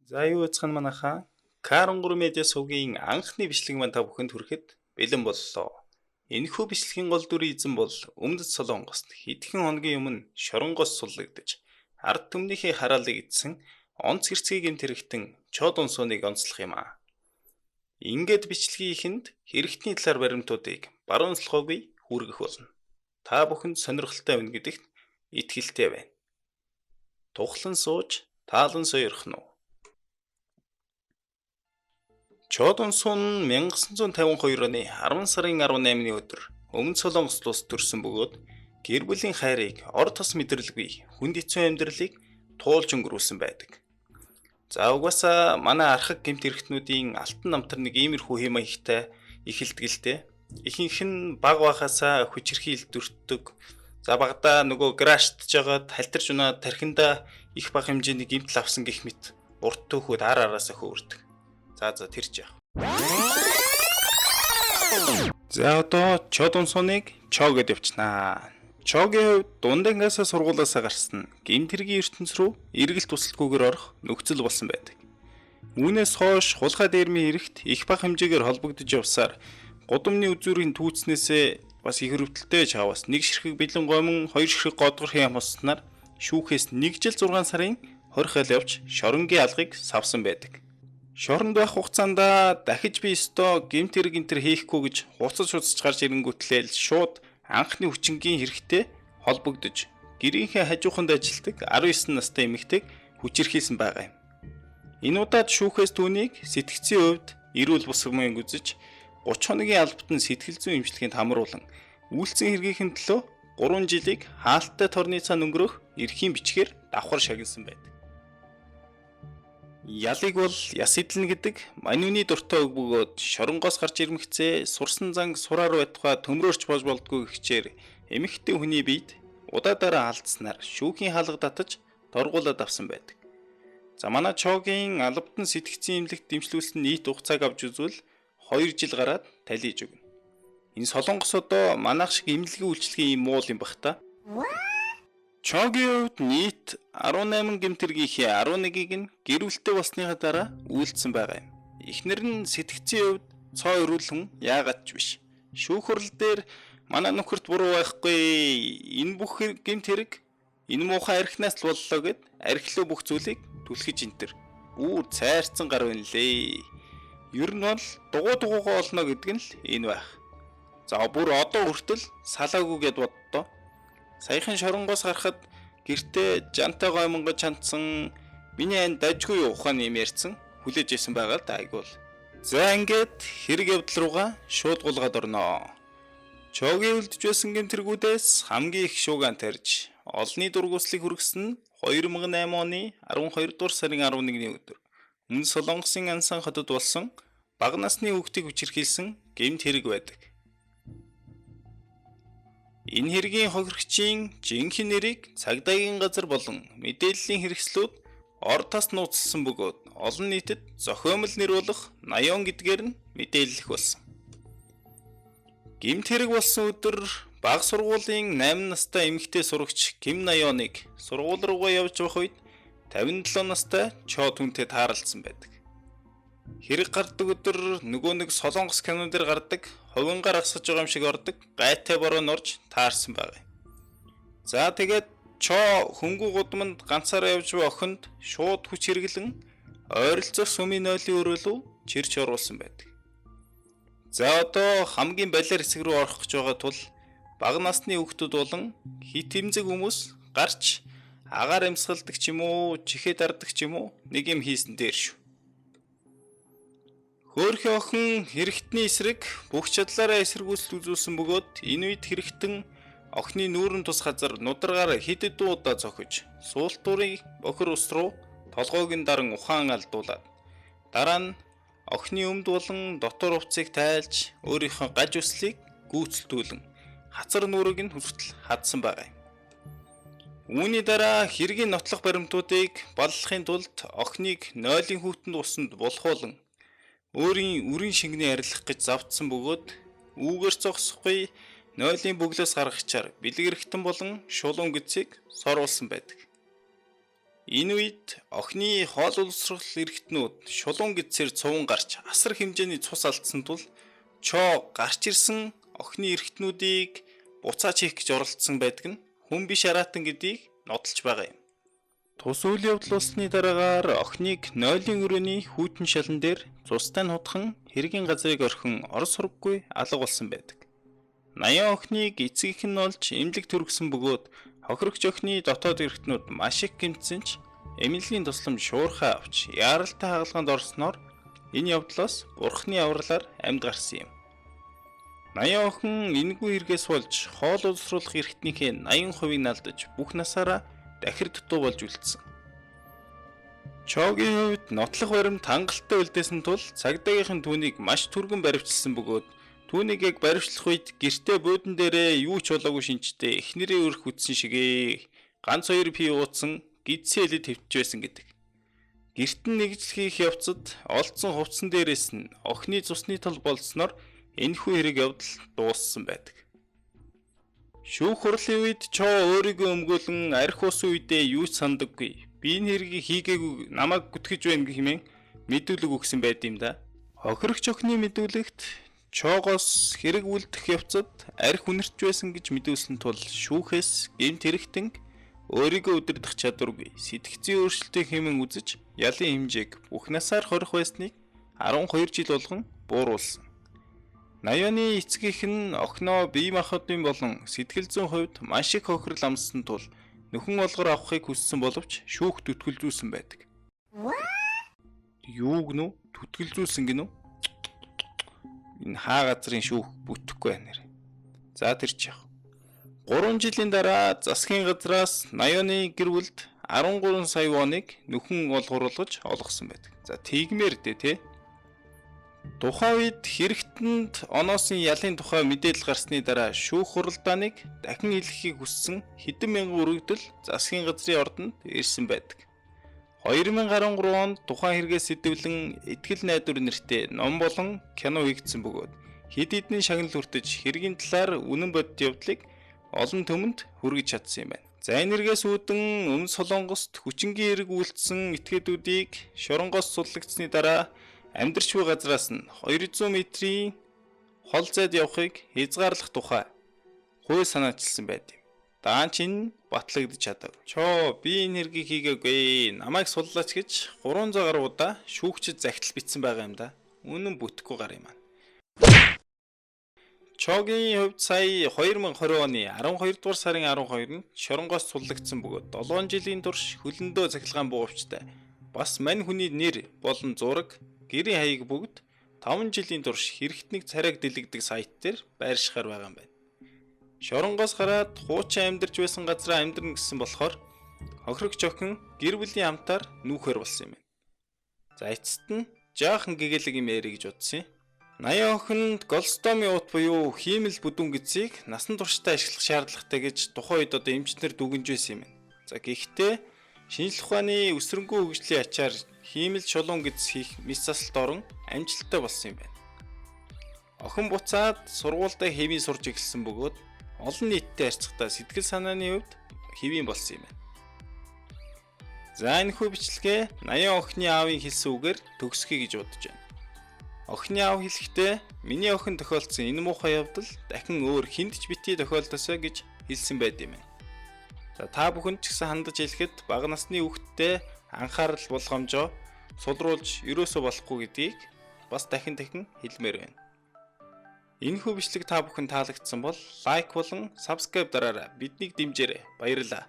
За юу яцхан манайхаа К13 медиа сувгийн анхны бичлэг маань та бүхэнд хүрэхэд бэлэн боллоо. Энэхүү бичлэгийн гол дүрийн эзэн бол Өмнөд Солонгост хэдхэн хоногийн өмнө шоронгоос суллагдаж ард түмнийхээ хараалыг эзсэн онц хэрцгий гэмт хэрэгтэн Чод Унсуныг онцлох юм аа. Ингээд бичлэгийн ихэнд хэрэгтний талаар баримтуудыг баруун онцлогоогүй хүргэх болно. Та бүхэнд сонирхолтой байна гэдэгт итгэлтэй байна. Тухлан сууж, таалан сойрох нь. Чод Унсун 1952 оны 10 сарын 18-ны өдөр Өмнөд Солонгост улс төрсөн бөгөөд гэр бүлийн хайрыг ор тос мэдрэлгүй хүнд хэцүү амьдралыг туулж өнгөрүүлсэн байдаг. За угаасаа манай архаг гэмт хэрэгтнүүдийн алтан намтар нэг иймэрхүү хэм маягтай ихэлтгэлтэй. Ихэнх нь баг байхасаа хүчирхий илдвэртдэг. За багада нөгөө граштж жагаад халтарч унаад тархинда их бага хэмжээний гэмтэл авсан гэх мэт урт төөхөд араасаа хөөрдөг. За тэрч яах. За одоо Чод Унсуныг Чо гэд явчихнаа. Чогийн хувьд дундангаас сургуулиасаа гарсан гэмт хэргийн ертөнц рүү эргэлт тусалгүйгээр орох нөхцөл болсон байдаг. Үүнээс хойш хулгай дээрмийн хэрэгт их бага хэмжээгээр холбогдож явсаар гудамжны үзүүрийн түүцнээсээ бас их хөрөвдөлтэй чаваас нэг ширхэг бэлэн гомон хоёр ширхэг годгор хэм хоснаар шүүхээс 1 жил 6 сарын 20 хэл явж шоронгийн алгыг савсан байдаг. Шоронд байх хугацаанд дахиж би өстөө гэмт хэрэг энтер хийхгүй гэж хуцаж гарч ирэнгүүтлээл шууд анхны хүчингийн хэрэгтэй холбогдож гэрийнхээ хажууханд ажилтдаг 19 настай эмэгтэйг хүчирхийлсэн байгаа юм. Энэ удаад шүүхээс түүнийг сэтгцийн хувьд эрүүл бус хүмүүн үзэж 30 хоногийн албатан сэтгэл зүйн эмчилгээнд хамруулан үйлцэн хэргийнхэн төлөө 3 жилийг хаалттай торны цаан өнгөрөх эрхийн бичгээр давхар шагнасан байдаг. Ялыг бол яс идэлнэ гэдэг маньюуны дуртай үг бөгөөд шоронгоос гарч ирмэгцээ сурсан занг сураар байтугай төмрөөрч бож болдгүй гихчээр эмэгтэй хүний биед удаадаараа алдснаар шүүхийн хаалга татаж доргуулад авсан байдаг. За манай Чогийн албатан сэтгцийн эмнэлэгт дэмжлүүлсэн нийт хугацааг авч үзвэл 2 жил гараад талиж өгнө. Энэ Солонгос одоо манайх шиг эмнэлгийн үйлчлэгийн юм муул юм бах та. Чогийн хувьд нийт 18 гэмт хэргийнхээ 11-ийг нь гэр бүлтэй болсныхаа дараа үйлдсэн байгаа юм. Эхнэр нь сэтгцийн хувьд цоо өрүүлэн яагаад ч биш. Шүүх хурал дээр манай нөхөрт буруу байхгүй. Энэ бүх гэмт хэрэг энэ муухай архинаас л боллоо гэд архилуу бүх зүйлийг түлхэж энтер. Үүр цайрцсан гар байна лээ. Ер нь бол дугуйгаа олно гэдэг нь л энэ байх. За бүр одоо хүртэл салаагүй гэд боддоо. Саяхан шоронгоос гарахад гэртээ жантай гоймонгож хандсан миний анд дажгүй ухааны юм ярьсан хүлээж исэн байгаа л да айгуул. За ингээд хэрэг явдал руугаа шууд гулгаад орноо. Чогийн үлдэж байсан гэмтэргүүдээс хамгийн их шуугаан тарьж олонний дургуслыг хүргэсэн нь 2008 оны 12 дугаар сарын 11-ний өдөр Өмнөд Солонгосын Ансан хотод болсон бага насны хүүхдийг хүчирхийлсэн гэмт хэрэг байдаг. Энэ хэргийн хохирогчийн жинхэнэ нэрийг цагдаагийн газар болон мэдээллийн хэрэгслүүд ор тас нууцлсан бөгөөд олон нийтэд зохиомл нэр болох Наён гэдгээр нь мэдээлэх болсон. Гэмт хэрэг болсон өдөр бага сургуулийн 8 настай эмэгтэй сурагч Ким Наёныг сургууль руугаа явж байх үед 57 настай Чо түнтэй таарлцсан байдаг. Хэрэг гардаг өдөр нөгөө нэг Солонгос кинон дээр гардаг ховингаар асгаж байгаа юм шиг ордог гайтай бороо норж таарсан байгаа. За тэгээд Чо хөнгүү гудамд ганцаараа явж буй охинд шууд хүч хэрэглэн ойролцоох сүмийн нойлын өрөөлөв чирч оруулсан байдаг. За одоо хамгийн балиар хэсэг рүү орох гэж байгаа тул бага насны хүүхдүүд болон хит хэмзэг хүмүүс гарч агаар амьсгалдаг ч юм уу, чихээ дарддаг ч юм уу нэг юм хийсэн дээр шүү. Хөөрхөн охин хэрэгтний эсрэг бүх чадлаараа эсэргүүцэл үзүүлсэн бөгөөд энэ үед хэрэгтэн охины нүүрэн тус газар нударгаар хэд хэдэн удаа зохиж суултуурыг бохир ус руу толгойг нь даран ухаан алдуулад дараа нь охины өмд болон дотор хувцсыг тайлж өөрийнхөө гаж үслийг гүйцэлдүүлэн хацар нүрийг нь хүртэл хадсан байгаа юм. Үүний дараа хэргийн нотлох баримтуудыг баллахын тулд охиныг нойлын хүүтэнд усанд булхуулан өөрийн үрийн шингэний арилгах гэж завдсан бөгөөд үүгээр зогсохгүй нойлын бөглөөс гаргахчаар бэлгэрхтэн болон шулуун гидсийг соруулсан байдаг. Энэ үед охины хоол улсрал эргэтнүүд шулуун гэдсээр цуван гарч асар хэмжээний цус алдсан тул Чо гарч ирсэн охины эргэтнүүдийг буцааж хийх гэж оролдсон байдаг нь хүн биш аратан гэдгийг нотолж байгаа юм. Тус үйл явдал болсны дараагаар охиныг нойлын өрөөний хүйтэн шалан дээр цустай нь хутхан хэргийн газрыг орхин орос сурггүй алга болсон байдаг. 80 охиныг эцгийнх нь олж эмнэлэг төргсөн бөгөөд хохирогч охины дотоод эргэтнүүд маш их гэмтсэн ч эмнэлгийн тусламж шуурхай авч яаралтай хагалгаанд орсноор энэ явдлаас бурхны авралаар амьд гарсан юм. 80 охин энэгүй хэрэгээс болж хоол улсруулах эрхтнийхээ 80%-ийг алдаж бүх насаараа дахир дутуу болж үлдсэн. Чогийн хувьд нотлох баримт хангалттай үлдээсэн тул цагдаагийнхан түүнийг маш түргэн баривчилсан бөгөөд түүнийг яг баривчлах үед гэртээ буудан дээрээ юу ч болоогүй шинжтэй эхнэрийн өрх үтсэн шигээ ганц 2 пи ууцсан гидсэн хэлэд хэвтэж байсан гэдэг. Гэрт нь нэгжил хийх явцад олдсон хувцсан дээрээс нь охины цусны тал болсноор энэхүү хэрэг явдал дууссан байдаг. Шүүх хурлын үед Чо өөрийгөө өмгөөлөн арх уусан үедээ юу ч сандаггүй. Би энэ хэргийг хийгээгүй намайг гүтгэж байна гэмээн мэдүүлэг өгсөн байд юм да. Хохирогч охины мэдүүлэгт Чоогоос хэрэг үлдэх явцад арх үнэрч байсан гэж мэдүүлсэн тул шүүхээс гэмт хэрэгтэн өөрийгөө удирдах чадваргүй сэтгцийн өөрчлөлтийг хэмээн үзэж ялын хэмжээг бүх насаар хорих байсныг 12 жил болгон бууруулсан. 80-ны эцгийнх нь охиноо бие махбодын болон сэтгэл зүйн хувьд маш их хохирол амссан тул нөхөн олгор авахыг хүссэн боловч шүүх түтгэлзүүлсэн байдаг. Юу гэнэ? Түтгэлзүүлсэн гинэ үү? Энэ хаа газрын шүүх бүтэхгүй байна нэр. За тэр ч яах. 3 жилийн дараа засгийн газраас 80-ны гэр бүлд 13 сая воныг нөхөн олгоруулж олгосон байдаг. За тэгмээр дээ те. Тухайн үед хэрэгтэнд оноосын ялын тухай мэдээлэл гарсны дараа шүүх хуралдааныг дахин илгэхийг хүссэн хэдэн мянган өргөдөл засгийн газрын ордонд ирсэн байдаг. 2013 онд тухайн хэрэгээс сэдвлэн Итгэл найдвар нэртэй ном болон кино хийгдсэн бөгөөд хэд хэдэн шагнал хүртэж хэргийн талаар үнэн бодит явдлыг олон түмэнд хүргэж чадсан юм байна. За энэ хэрэгээс үүдэн Өмнө Солонгост хүчингийн хэрэг үйлдсэн этгээдүүдийг шоронгоос судлагдсны дараа амьдарч буй газраас нь 200 метрийн хол зайд явахыг хязгаарлах тухай хууль санаачилсан байд юм. Даанч энэ батлагдаж чадав. Чоо би энэ хэргийг хийгээгүй. Намайг суллаач гэж 300 гаруй удаа шүүгчд захидал бичсэн байгаа юм да. Үнэн бүтэхгүй гар юм аа. Чогийн хувьд сая 2020 оны 12 дугаар сарын 12-нд шоронгоос суllагдсан бөгөөд 7 жилийн турш хөлөндөө цахилгаан буугавчтай бас мань хүний нэр болон зураг гэрийн хаяг бүгд 5 жилийн турш хэрэгтнийг царайг дэлгдэг сайт дээр байршихаар байгаа юм байна. Шоронгоос гараад хуучин амьдарч байсан газраа амьдрна гэсэн болохоор хохирогч охин гэр бүлийн хамтаар нүүхээр болсон юм байна. За эцэст нь жаахан гэгээлэг юм ярэ гэж бодсон юм. 80 охинд голстомын уут буюу хиймэл бүдүүн гэдгийг насан туршдаа ашиглах шаардлагатай гэж тухайн үед одоо эмчнэр дүгнж байсан юм байна. За гэхдээ шинжлэх ухааны өсрөнгөө хөгжлийн ачаар хиймэл шулуун гэдс хийх мэс засалт орон амжилттай болсон юм байна. Охин буцаад сургуультай хэвийн сурж эхэлсэн бөгөөд олон нийттэй харьцахдаа сэтгэл санааны хувьд хэвийн болсон юм байна. За энэ хүү бичлэгээ 80 охины аавын хэлсэн үгээр төгсгөе гэж бодож байна. Охины аав хэлэхдээ миний охин тохиолдсон энэ муухай явдал дахин өөр хүнд ч битгий тохиолдосоо гэж хэлсэн байд юм байна. За та бүхэнд ч гэсэн хандаж хэлэхэд бага насны хүүхэдтэй анхаарал болгоомжоо сулруулж ерөөсөө болохгүй гэдгийг бас дахин хэлмээр байна. Энэхүү бичлэг та бүхэн таалагдсан бол лайк болон subscribe дараарай. Биднийг дэмжээрэй. Баярлалаа.